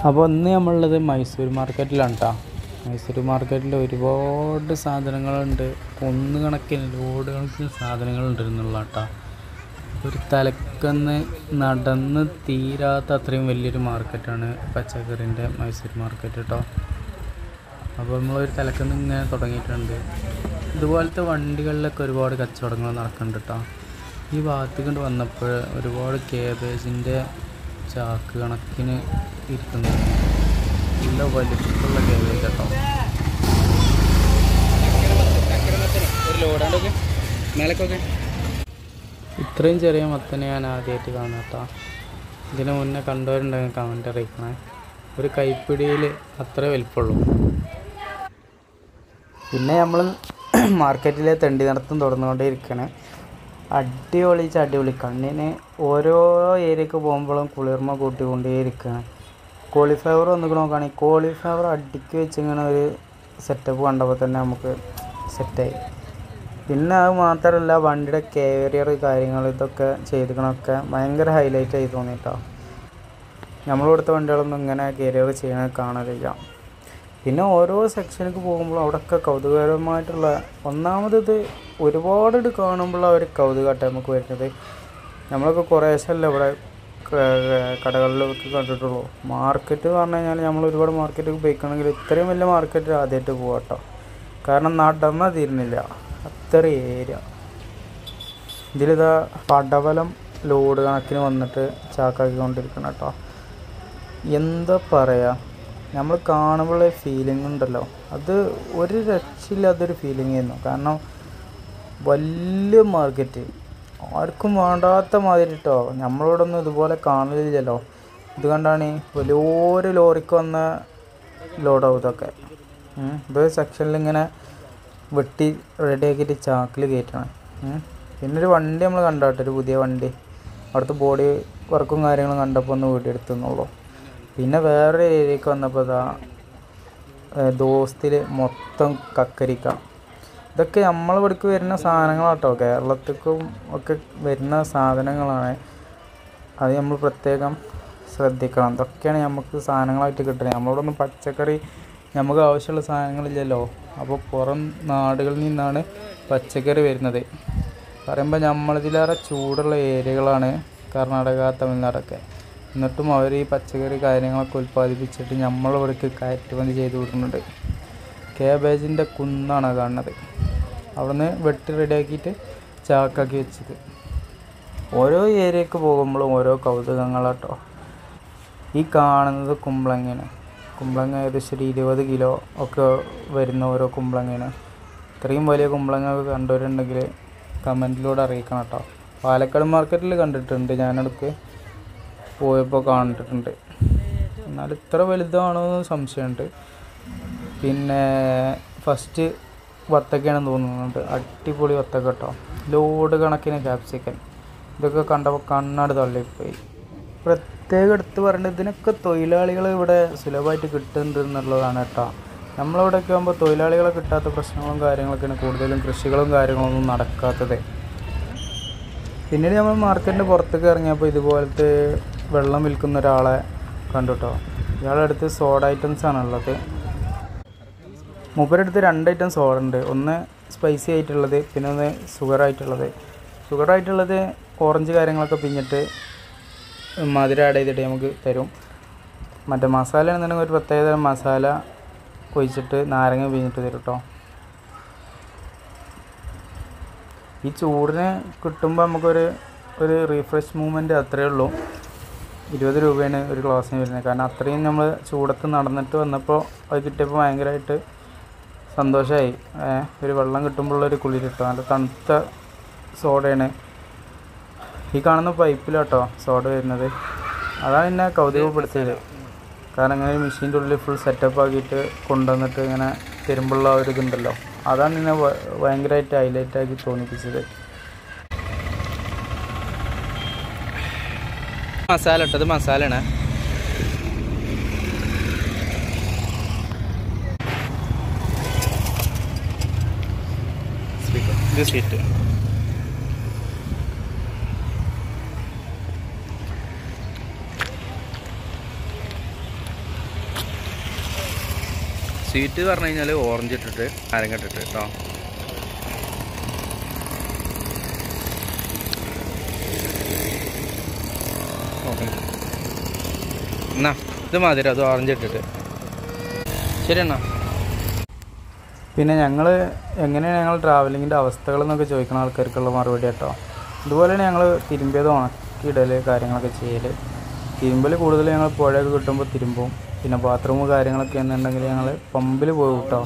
അപ്പോൾ ഇന്ന് നമ്മളുള്ളത് മൈസൂർ മാർക്കറ്റിലാണ് കേട്ടോ. മൈസൂർ മാർക്കറ്റിൽ ഒരുപാട് സാധനങ്ങളുണ്ട്, കണക്കിന് ലോഡ് കണക്കിന് സാധനങ്ങളുണ്ട് എന്നുള്ള കേട്ടോ. ഒരു തലക്കന്ന് നടന്ന് തീരാത്ത അത്രയും വലിയൊരു മാർക്കറ്റാണ് പച്ചക്കറിൻ്റെ മൈസൂർ മാർക്കറ്റ് കേട്ടോ. അപ്പോൾ നമ്മളൊരു തലക്കന്ന് ഇങ്ങനെ തുടങ്ങിയിട്ടുണ്ട്. ഇതുപോലത്തെ വണ്ടികളിലൊക്കെ ഒരുപാട് കച്ചവടങ്ങൾ നടക്കുന്നുണ്ട് കേട്ടോ. ഈ ഭാഗത്തേക്ക് വന്നപ്പോൾ ഒരുപാട് കേബേജിൻ്റെ ചാക്ക് കണക്കിന് ഇരിക്കുന്നു. നല്ല വലിപ്പമുള്ള കേബേജ് കേട്ടോ. ഇത്രയും ചെറിയ മത്തനെ ഞാൻ ആദ്യമായിട്ട് കാണാം കേട്ടോ. ഇതിന് മുന്നേ കണ്ടവരുണ്ടെങ്കിൽ കമൻ്റ് അറിയിക്കണേ. ഒരു കൈപ്പിടിയിൽ അത്ര വലിപ്പമുള്ളൂ. പിന്നെ നമ്മൾ മാർക്കറ്റിലെ തെണ്ടി നടത്തം തുറന്നുകൊണ്ടേ ഇരിക്കണേ. അടിപൊളി കണ്ണിന് ഓരോ ഏരിയക്ക് പോകുമ്പോഴും കുളിർമ കൂട്ടിക്കൊണ്ടേ ഇരിക്കുകയാണ്. കോളിഫ്ലവർ വന്നിട്ട് നോക്കുകയാണെങ്കിൽ കോളിഫ്ലവർ അടിക്ക് വെച്ചിങ്ങനെ ഒരു സെറ്റപ്പ് കണ്ടപ്പോൾ തന്നെ നമുക്ക് സെറ്റായി. പിന്നെ അത് മാത്രമല്ല വണ്ടിയുടെ കാരിയർ കാര്യങ്ങൾ ഇതൊക്കെ ചെയ്തിക്കണമൊക്കെ ഭയങ്കര ഹൈലൈറ്റ് ആയി തോന്നിയിട്ടോ. നമ്മളിവിടുത്തെ വണ്ടികളൊന്നും ഇങ്ങനെ കാരിയർ ചെയ്യണത് കാണലില്ല. പിന്നെ ഓരോ സെക്ഷനിലേക്ക് പോകുമ്പോൾ അവിടെയൊക്കെ കൗതുകകരമായിട്ടുള്ള ഒന്നാമത് ഒരുപാട് കാണുമ്പോൾ ഒരു കൗതുകമായിട്ട് നമുക്ക് വരുന്നത്. നമ്മളൊക്കെ കുറേശ്ശല്ല ഇവിടെ കടകളിലൊക്കെ കണ്ടിട്ടുള്ളൂ. മാർക്കറ്റ് എന്ന് പറഞ്ഞു കഴിഞ്ഞാൽ നമ്മൾ ഒരുപാട് മാർക്കറ്റൊക്കെ പോയിക്കണമെങ്കിൽ ഇത്രയും വലിയ മാർക്കറ്റ് ആദ്യമായിട്ട് പോകാം കേട്ടോ. കാരണം നടന്നാൽ തീരുന്നില്ല അത്ര ഏരിയ. ഇതിലിതാ പടവലം ലോഡ് കണക്കിന് വന്നിട്ട് ചാക്കാക്കിക്കൊണ്ടിരിക്കണം കേട്ടോ. എന്താ പറയുക, നമ്മൾ കാണുമ്പോൾ ഫീലിംഗ് ഉണ്ടല്ലോ, അത് ഒരു രക്ഷയില്ലാത്തൊരു ഫീലിംഗ് ആയിരുന്നു. കാരണം വലിയ മാർക്കറ്റ് ആർക്കും വേണ്ടാത്ത മാതിരി കേട്ടോ. നമ്മളിവിടെ ഒന്നും ഇതുപോലെ കാണലില്ലല്ലോ. ഇത് കണ്ടാണ് വലിയൊരു ലോറിക്ക് വന്ന ലോഡാവും ഇതൊക്കെ. ഇത് സെക്ഷനിൽ ഇങ്ങനെ വെട്ടി റെഡിയാക്കിയിട്ട് ചാക്കിൽ കയറ്റണം. പിന്നൊരു വണ്ടി നമ്മൾ കണ്ടാട്ടോ, ഒരു പുതിയ വണ്ടി. അവിടുത്തെ ബോഡി വർക്കും കാര്യങ്ങളും കണ്ടപ്പോൾ ഒന്ന് വീഡിയോ എടുത്തുന്നുള്ളൂ. പിന്നെ വേറൊരു ഏരിയക്ക് വന്നപ്പോൾ ദോസ്തിൽ മൊത്തം കക്കരിക്ക. ഇതൊക്കെ നമ്മളിവിടേക്ക് വരുന്ന സാധനങ്ങളാട്ടോ, കേരളത്തിലേക്കും ഒക്കെ വരുന്ന സാധനങ്ങളാണ്. അത് നമ്മൾ പ്രത്യേകം ശ്രദ്ധിക്കണം. ഇതൊക്കെയാണ് നമുക്ക് സാധനങ്ങളായിട്ട് കിട്ടുന്നത്. നമ്മളിവിടെ ഒന്നും പച്ചക്കറി നമുക്ക് ആവശ്യമുള്ള സാധനങ്ങളില്ലല്ലോ. അപ്പോൾ പുറം നാടുകളിൽ നിന്നാണ് പച്ചക്കറി വരുന്നത്. പറയുമ്പോൾ നമ്മളിതിലേറെ ചൂടുള്ള ഏരിയകളാണ് കർണാടക, തമിഴ്നാടൊക്കെ. എന്നിട്ടും അവർ ഈ പച്ചക്കറി കാര്യങ്ങളൊക്കെ ഉൽപ്പാദിപ്പിച്ചിട്ട് നമ്മളിവിടേക്ക് കയറ്റുമതി ചെയ്ത് വിടുന്നുണ്ട്. കേബേജിൻ്റെ കുന്നാണ് കാണുന്നത്. അവിടുന്ന് വെട്ടി റെഡിയാക്കിയിട്ട് ചാക്കാക്കി വെച്ചത്. ഓരോ ഏരിയക്ക് പോകുമ്പോഴും ഓരോ കൗതുകങ്ങളാട്ടോ. ഈ കാണുന്നത് കുമ്പളങ്ങയാണ്. കുമ്പളങ്ങ ഏകദേശം ഒരു 20 കിലോ ഒക്കെ വരുന്ന ഓരോ കുമ്പളങ്ങയാണ്. ഇത്രയും വലിയ കുമ്പളങ്ങ കണ്ടവരുണ്ടെങ്കിൽ കമൻറ്റിലൂടെ അറിയിക്കണം കേട്ടോ. പാലക്കാട് മാർക്കറ്റിൽ കണ്ടിട്ടുണ്ട്, ഞാനിടയ്ക്ക് പോയപ്പോൾ കണ്ടിട്ടുണ്ട്. എന്നാൽ ഇത്ര വലുതാണോ എന്ന് സംശയമുണ്ട്. പിന്നെ ഫസ്റ്റ് വത്തക്കയാണെന്ന് തോന്നുന്നുണ്ട്. അടിപൊളി വത്തക്ക കേട്ടോ. ലോഡ് കണക്കിന് ക്യാപ്സിക്കൻ. ഇതൊക്കെ കണ്ടപ്പോൾ കണ്ണാട് തള്ളിപ്പോയി. പ്രത്യേകം എടുത്ത് പറയേണ്ടത് ഇതിനൊക്കെ തൊഴിലാളികൾ ഇവിടെ സുലഭമായിട്ട് കിട്ടുന്നുണ്ട് എന്നുള്ളതാണ് കേട്ടോ. നമ്മളിവിടെയൊക്കെ ആകുമ്പോൾ തൊഴിലാളികളെ കിട്ടാത്ത പ്രശ്നങ്ങളും കാര്യങ്ങളൊക്കെയാണ് കൂടുതലും. കൃഷികളും കാര്യങ്ങളൊന്നും നടക്കാത്തത്. പിന്നീട് നമ്മൾ മാർക്കറ്റിൻ്റെ പുറത്തേക്ക് ഇറങ്ങിയപ്പോൾ ഇതുപോലത്തെ വെള്ളം വിൽക്കുന്ന ഒരാളെ കണ്ടു കേട്ടോ. ഇയാളുടെ അടുത്ത് സോഡ ഐറ്റംസ് ആണുള്ളത്. മൂപ്പരുടെ അടുത്ത് 2 ഐറ്റം സോഡ ഉണ്ട്. ഒന്ന് സ്പൈസി ആയിട്ടുള്ളത്, പിന്നെ ഒന്ന് ഷുഗറായിട്ടുള്ളത് ഓറഞ്ച് കാര്യങ്ങളൊക്കെ പിഞ്ഞിട്ട് മധുരം ആഡ് ചെയ്തിട്ട് നമുക്ക് തരും. മറ്റേ മസാല എന്നുണ്ടെങ്കിൽ ഒരു പ്രത്യേകതരം മസാല ഒഴിച്ചിട്ട് നാരങ്ങ പിഞ്ഞിട്ട് തരും കേട്ടോ. ഈ ചൂടിന് കിട്ടുമ്പോൾ നമുക്കൊരു റീഫ്രഷ് മൂവ്മെൻറ്റ് അത്രയേ ഉള്ളൂ. 20 രൂപയാണ് ഒരു ഗ്ലാസ്സിന് വരുന്നത്. കാരണം അത്രയും നമ്മൾ ചൂടത്ത് നടന്നിട്ട് വന്നപ്പോൾ അത് കിട്ടിയപ്പോൾ ഭയങ്കരമായിട്ട് സന്തോഷമായി. ഒരു വെള്ളം കിട്ടുമ്പോഴുള്ളൊരു കുളിർ കിട്ടും. നല്ല തണുത്ത സോഡയാണ്. ഈ കാണുന്ന പൈപ്പിലാട്ടോ സോഡ വരുന്നത്. അതാണ് എന്നെ കൗതുകപ്പെടുത്തിയത്. കാരണം ഇങ്ങനെ ഒരു മെഷീൻ്റെ ഉള്ളിൽ ഫുൾ സെറ്റപ്പ് ആക്കിയിട്ട് കൊണ്ടുവന്നിട്ട് ഇങ്ങനെ തരുമ്പോഴുള്ള ഒരു ഇതുണ്ടല്ലോ, അതാണ് എന്നെ ഭയങ്കരമായിട്ട് ഹൈലൈറ്റാക്കി തോന്നിപ്പിച്ചത്. മസാല ഇട്ടത് മസാലയാണ്. ഇത് സ്വീറ്റ്. സ്വീറ്റ് പറഞ്ഞു കഴിഞ്ഞാൽ ഓറഞ്ച് ഇട്ടിട്ട് നാരങ്ങ ഇട്ടിട്ട് കേട്ടോ. എന്നാ ഇത് മധുരം, അത് ഓറഞ്ച് ഇട്ടിട്ട്. ശരി എന്നാ. പിന്നെ എങ്ങനെയാണ് ഞങ്ങൾ ട്രാവലിങ്ങിൻ്റെ അവസ്ഥകളെന്നൊക്കെ ചോദിക്കുന്ന ആൾക്കാർക്കുള്ള മറുപടി കേട്ടോ. ഇതുപോലെയാണ് ഞങ്ങൾ തിരുമ്പിയത് ഉണക്കിയിടൽ കാര്യങ്ങളൊക്കെ ചെയ്യൽ. തിരുമ്പൽ കൂടുതൽ ഞങ്ങൾ പുഴയൊക്കെ കിട്ടുമ്പോൾ തിരുമ്പും. പിന്നെ ബാത്റൂം കാര്യങ്ങളൊക്കെ എന്നുണ്ടെങ്കിൽ ഞങ്ങൾ പമ്പിൽ പോകും കേട്ടോ.